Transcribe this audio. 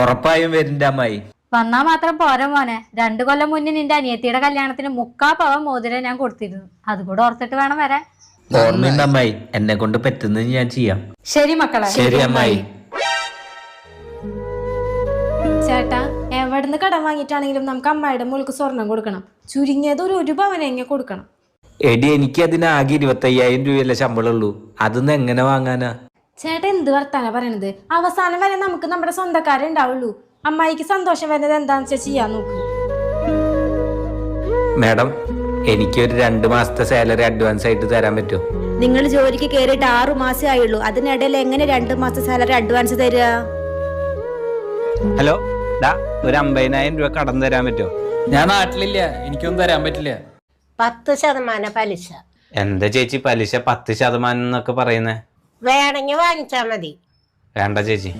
ഉറപ്പായും വരുന്നുണ്ട് അമ്മായി. വന്നാ മാത്രം പോരാ മോനെ. 2 കൊല്ലം മുന്നേ നിന്റെ അനിയത്തിയുടെ കല്യാണത്തിന് 3/4 പവൻ മോതിരം ഞാൻ കൊടുത്തിരുന്നു. അതുകൂടെ ഓർത്തിട്ട് വേണം വരാൻ. ഓർമ്മയുണ്ട് അമ്മായി, എന്നെ കൊണ്ട് പറ്റുന്നത് ഞാൻ ചെയ്യാം. ശരി മക്കളെ. ശരി അമ്മായി. ചേട്ടാ, എവിടുന്ന് കടം വാങ്ങിയിട്ടാണെങ്കിലും നമുക്ക് അമ്മായിയുടെ മോൾക്ക് സ്വർണം കൊടുക്കണം. ചുരുങ്ങിയത് ഒരു 1 പവനെങ്കിലും കൊടുക്കണം. എടി, എനിക്ക് അതിന് ആകെ 25,000 രൂപയല്ലേ ശമ്പളം ഉള്ളൂ. അതൊന്നും എങ്ങനെ വാങ്ങാനാ? ചേട്ടാ എന്ത് വർത്താനാ പറയണത്? അവസാനം വരെ നമുക്ക് നമ്മുടെ സ്വന്തക്കാരെ ഉണ്ടാവുള്ളൂ. അമ്മായിക്ക് സന്തോഷം വരുന്നത് എന്താണെന്ന് വെച്ചാൽ ചെയ്യാൻ നോക്ക്. മാഡം, എനിക്കൊരു 2 മാസത്തെ സാലറി അഡ്വാൻസ് ആയിട്ട് തരാൻ പറ്റുമോ? നിങ്ങൾ ജോലിക്ക് കയറിയിട്ട് 6 മാസേ ആയുള്ളൂ. അതിനിടയിൽ എങ്ങനെ 2 മാസത്തെ സാലറി അഡ്വാൻസ് തരിക? ഹലോ, ഒരു 50,000 രൂപ കടം തരാൻ പറ്റുമോ? ഞാൻ നാട്ടിലില്ല, എനിക്കൊന്നും തരാൻ പറ്റില്ല. 10% പലിശ. എന്താ ചേച്ചി പലിശ 10% എന്നൊക്കെ പറയുന്നേ? വേണമെങ്കിൽ വാങ്ങിച്ചാ മതി. വേണ്ട ചേച്ചി.